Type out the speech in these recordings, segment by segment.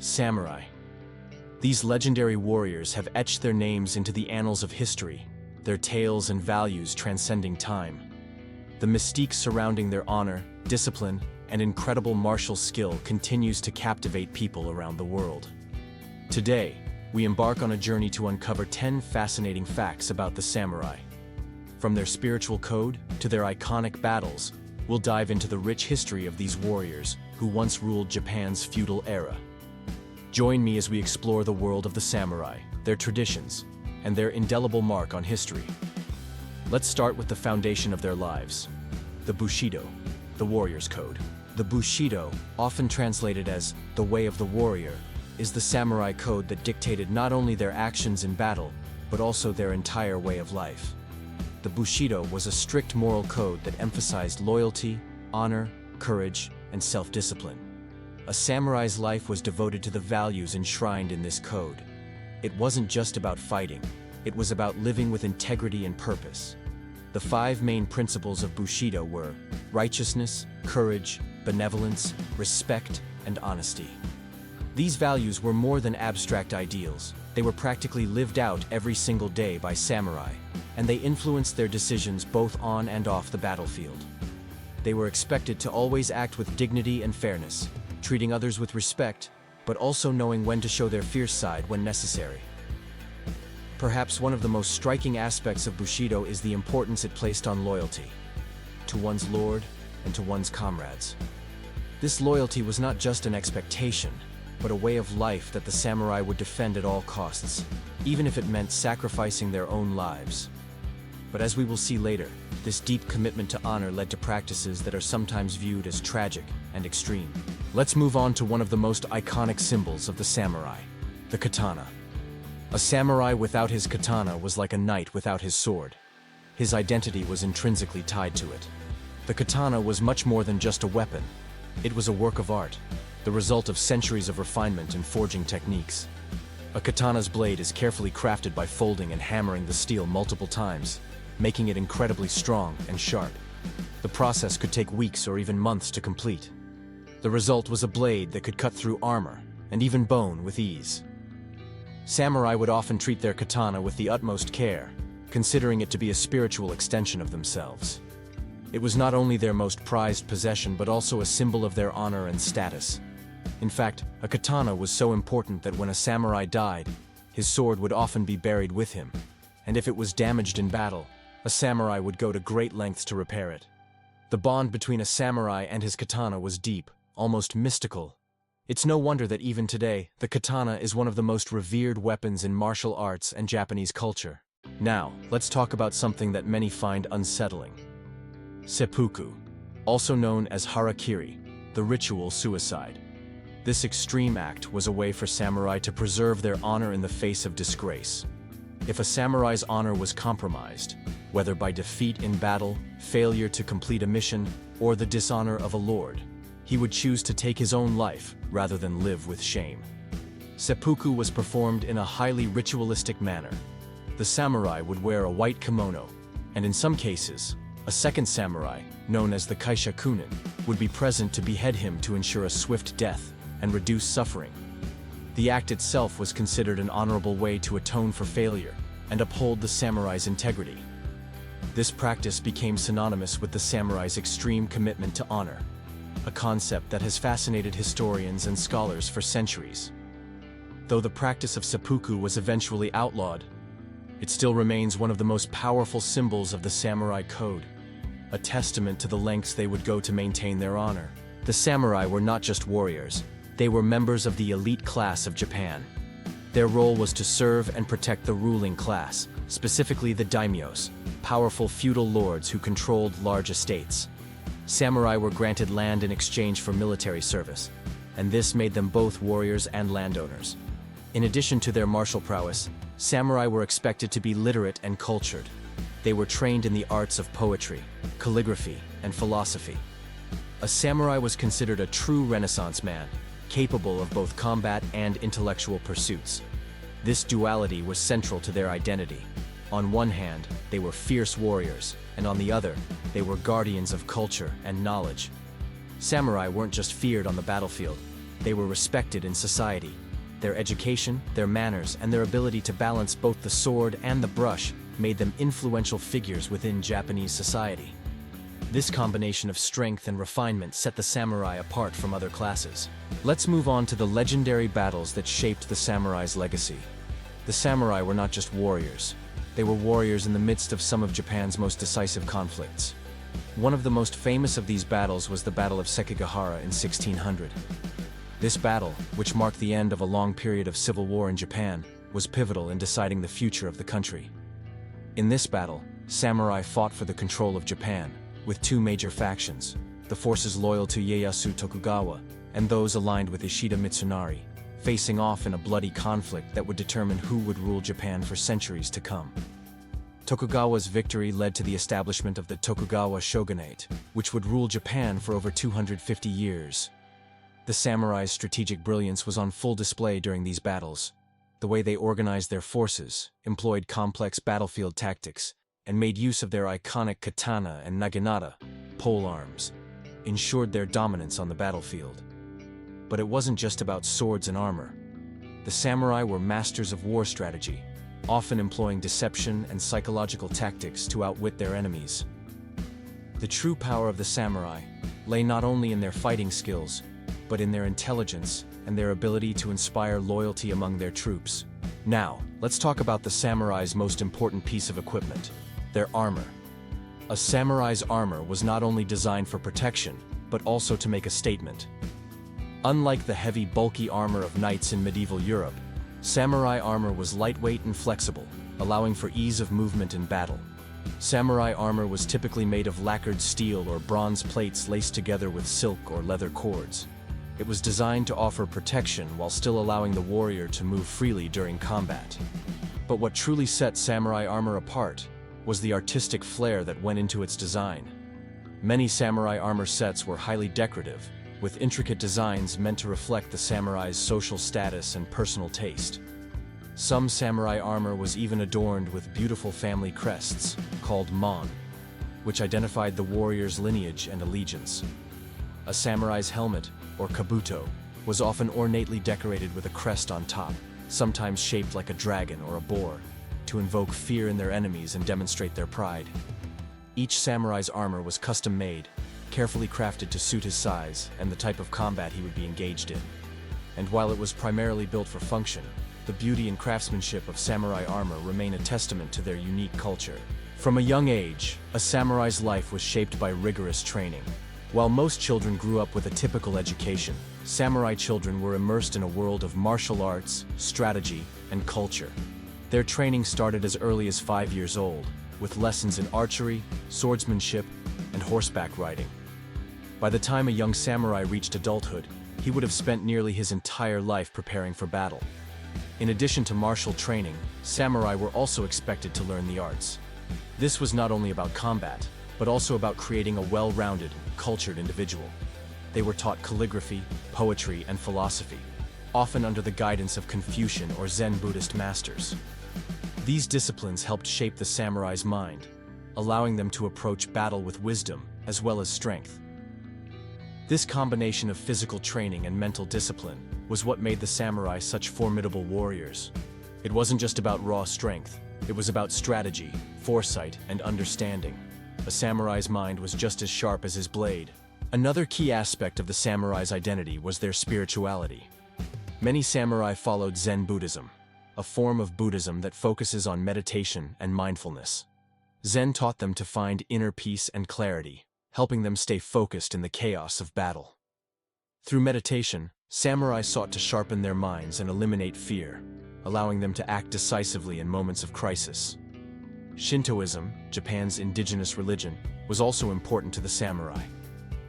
Samurai. These legendary warriors have etched their names into the annals of history, their tales and values transcending time. The mystique surrounding their honor, discipline, and incredible martial skill continues to captivate people around the world. Today, we embark on a journey to uncover 10 fascinating facts about the samurai. From their spiritual code to their iconic battles, we'll dive into the rich history of these warriors who once ruled Japan's feudal era. Join me as we explore the world of the samurai, their traditions, and their indelible mark on history. Let's start with the foundation of their lives, the Bushido, the warrior's code. The Bushido, often translated as the way of the warrior, is the samurai code that dictated not only their actions in battle, but also their entire way of life. The Bushido was a strict moral code that emphasized loyalty, honor, courage, and self-discipline. A samurai's life was devoted to the values enshrined in this code. It wasn't just about fighting, it was about living with integrity and purpose. The 5 main principles of Bushido were righteousness, courage, benevolence, respect, and honesty. These values were more than abstract ideals. They were practically lived out every single day by samurai, and they influenced their decisions both on and off the battlefield. They were expected to always act with dignity and fairness, treating others with respect, but also knowing when to show their fierce side when necessary. Perhaps one of the most striking aspects of Bushido is the importance it placed on loyalty, to one's lord and to one's comrades. This loyalty was not just an expectation, but a way of life that the samurai would defend at all costs, even if it meant sacrificing their own lives. But as we will see later, this deep commitment to honor led to practices that are sometimes viewed as tragic and extreme. Let's move on to one of the most iconic symbols of the samurai, the katana. A samurai without his katana was like a knight without his sword. His identity was intrinsically tied to it. The katana was much more than just a weapon. It was a work of art, the result of centuries of refinement and forging techniques. A katana's blade is carefully crafted by folding and hammering the steel multiple times, making it incredibly strong and sharp. The process could take weeks or even months to complete. The result was a blade that could cut through armor and even bone with ease. Samurai would often treat their katana with the utmost care, considering it to be a spiritual extension of themselves. It was not only their most prized possession but also a symbol of their honor and status. In fact, a katana was so important that when a samurai died, his sword would often be buried with him, and if it was damaged in battle, a samurai would go to great lengths to repair it. The bond between a samurai and his katana was deep, almost mystical. It's no wonder that even today, the katana is one of the most revered weapons in martial arts and Japanese culture. Now, let's talk about something that many find unsettling. Seppuku, also known as harakiri, the ritual suicide. This extreme act was a way for samurai to preserve their honor in the face of disgrace. If a samurai's honor was compromised, whether by defeat in battle, failure to complete a mission, or the dishonor of a lord, he would choose to take his own life rather than live with shame. Seppuku was performed in a highly ritualistic manner. The samurai would wear a white kimono, and in some cases, a second samurai, known as the kaishakunin, would be present to behead him to ensure a swift death and reduce suffering. The act itself was considered an honorable way to atone for failure and uphold the samurai's integrity. This practice became synonymous with the samurai's extreme commitment to honor, a concept that has fascinated historians and scholars for centuries. Though the practice of seppuku was eventually outlawed, it still remains one of the most powerful symbols of the samurai code, a testament to the lengths they would go to maintain their honor. The samurai were not just warriors, they were members of the elite class of Japan. Their role was to serve and protect the ruling class, specifically the daimyos, powerful feudal lords who controlled large estates. Samurai were granted land in exchange for military service, and this made them both warriors and landowners. In addition to their martial prowess, samurai were expected to be literate and cultured. They were trained in the arts of poetry, calligraphy, and philosophy. A samurai was considered a true Renaissance man, capable of both combat and intellectual pursuits. This duality was central to their identity. On one hand, they were fierce warriors, and on the other, they were guardians of culture and knowledge. Samurai weren't just feared on the battlefield, They were respected in society. Their education, their manners, and their ability to balance both the sword and the brush made them influential figures within Japanese society. This combination of strength and refinement set the samurai apart from other classes. Let's move on to the legendary battles that shaped the samurai's legacy. The samurai were not just warriors. They were warriors in the midst of some of Japan's most decisive conflicts. One of the most famous of these battles was the Battle of Sekigahara in 1600. This battle, which marked the end of a long period of civil war in Japan, was pivotal in deciding the future of the country. In this battle, samurai fought for the control of Japan, with two major factions, the forces loyal to Ieyasu Tokugawa and those aligned with Ishida Mitsunari, facing off in a bloody conflict that would determine who would rule Japan for centuries to come. Tokugawa's victory led to the establishment of the Tokugawa shogunate, which would rule Japan for over 250 years. The samurai's strategic brilliance was on full display during these battles. The way they organized their forces, employed complex battlefield tactics, and made use of their iconic katana and naginata, polearms, ensured their dominance on the battlefield. But it wasn't just about swords and armor. The samurai were masters of war strategy, often employing deception and psychological tactics to outwit their enemies. The true power of the samurai lay not only in their fighting skills, but in their intelligence and their ability to inspire loyalty among their troops. Now, let's talk about the samurai's most important piece of equipment, their armor. A samurai's armor was not only designed for protection, but also to make a statement. Unlike the heavy, bulky armor of knights in medieval Europe, samurai armor was lightweight and flexible, allowing for ease of movement in battle. Samurai armor was typically made of lacquered steel or bronze plates laced together with silk or leather cords. It was designed to offer protection while still allowing the warrior to move freely during combat. But what truly set samurai armor apart was the artistic flair that went into its design. Many samurai armor sets were highly decorative, with intricate designs meant to reflect the samurai's social status and personal taste. Some samurai armor was even adorned with beautiful family crests, called mon, which identified the warrior's lineage and allegiance. A samurai's helmet, or kabuto, was often ornately decorated with a crest on top, sometimes shaped like a dragon or a boar, to invoke fear in their enemies and demonstrate their pride. Each samurai's armor was custom-made, carefully crafted to suit his size and the type of combat he would be engaged in. And while it was primarily built for function, the beauty and craftsmanship of samurai armor remain a testament to their unique culture. From a young age, a samurai's life was shaped by rigorous training. While most children grew up with a typical education, samurai children were immersed in a world of martial arts, strategy, and culture. Their training started as early as 5 years old, with lessons in archery, swordsmanship, and horseback riding. By the time a young samurai reached adulthood, he would have spent nearly his entire life preparing for battle. In addition to martial training, samurai were also expected to learn the arts. This was not only about combat, but also about creating a well-rounded, cultured individual. They were taught calligraphy, poetry, and philosophy, often under the guidance of Confucian or Zen Buddhist masters. These disciplines helped shape the samurai's mind, allowing them to approach battle with wisdom as well as strength. This combination of physical training and mental discipline was what made the samurai such formidable warriors. It wasn't just about raw strength, it was about strategy, foresight, and understanding. A samurai's mind was just as sharp as his blade. Another key aspect of the samurai's identity was their spirituality. Many samurai followed Zen Buddhism, a form of Buddhism that focuses on meditation and mindfulness. Zen taught them to find inner peace and clarity, helping them stay focused in the chaos of battle. Through meditation, samurai sought to sharpen their minds and eliminate fear, allowing them to act decisively in moments of crisis. Shintoism, Japan's indigenous religion, was also important to the samurai.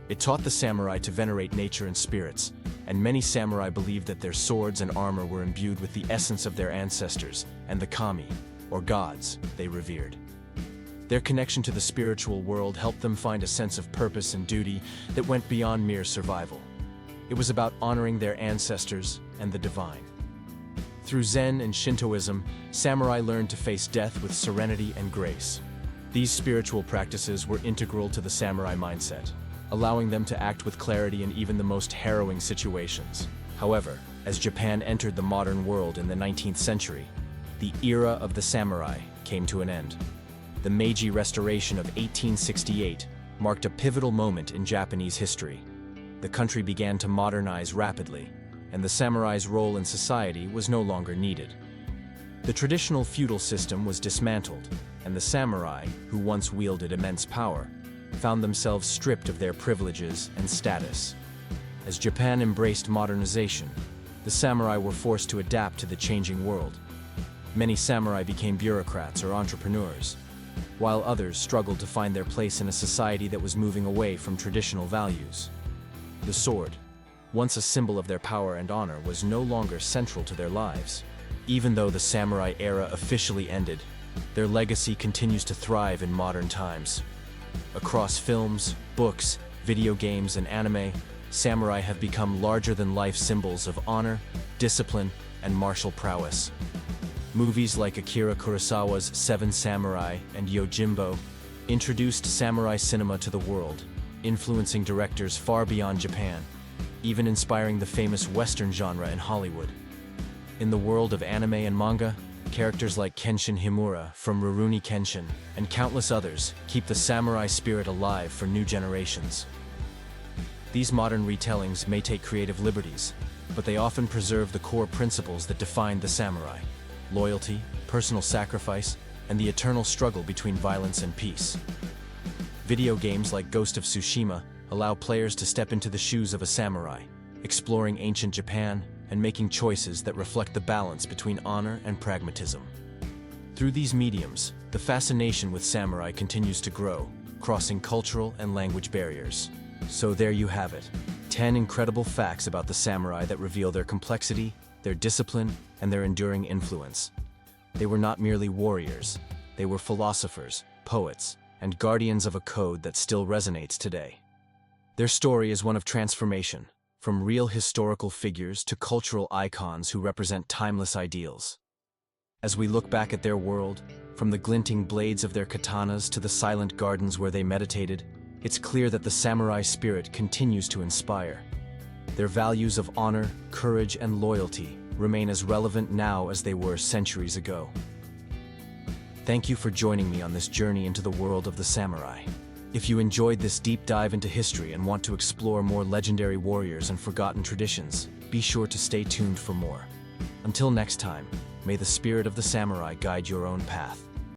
It taught the samurai to venerate nature and spirits, and many samurai believed that their swords and armor were imbued with the essence of their ancestors and the kami, or gods, they revered. Their connection to the spiritual world helped them find a sense of purpose and duty that went beyond mere survival. It was about honoring their ancestors and the divine. Through Zen and Shintoism, samurai learned to face death with serenity and grace. These spiritual practices were integral to the samurai mindset, allowing them to act with clarity in even the most harrowing situations. However, as Japan entered the modern world in the 19th century, the era of the samurai came to an end. The Meiji Restoration of 1868 marked a pivotal moment in Japanese history. The country began to modernize rapidly, and the samurai's role in society was no longer needed. The traditional feudal system was dismantled, and the samurai, who once wielded immense power, found themselves stripped of their privileges and status. As Japan embraced modernization, the samurai were forced to adapt to the changing world. Many samurai became bureaucrats or entrepreneurs, while others struggled to find their place in a society that was moving away from traditional values. The sword, once a symbol of their power and honor, was no longer central to their lives. Even though the samurai era officially ended, their legacy continues to thrive in modern times. Across films, books, video games, and anime, samurai have become larger-than-life symbols of honor, discipline, and martial prowess. Movies like Akira Kurosawa's Seven Samurai and Yojimbo introduced samurai cinema to the world, influencing directors far beyond Japan, even inspiring the famous Western genre in Hollywood. In the world of anime and manga, characters like Kenshin Himura from Rurouni Kenshin and countless others keep the samurai spirit alive for new generations. These modern retellings may take creative liberties, but they often preserve the core principles that defined the samurai: loyalty, personal sacrifice, and the eternal struggle between violence and peace. Video games like Ghost of Tsushima allow players to step into the shoes of a samurai, exploring ancient Japan and making choices that reflect the balance between honor and pragmatism. Through these mediums, the fascination with samurai continues to grow, crossing cultural and language barriers. So there you have it, 10 incredible facts about the samurai that reveal their complexity, their discipline, and their enduring influence. They were not merely warriors, they were philosophers, poets, and guardians of a code that still resonates today. Their story is one of transformation, from real historical figures to cultural icons who represent timeless ideals. As we look back at their world, from the glinting blades of their katanas to the silent gardens where they meditated, it's clear that the samurai spirit continues to inspire. Their values of honor, courage, and loyalty remain as relevant now as they were centuries ago. Thank you for joining me on this journey into the world of the samurai. If you enjoyed this deep dive into history and want to explore more legendary warriors and forgotten traditions, be sure to stay tuned for more. Until next time, may the spirit of the samurai guide your own path.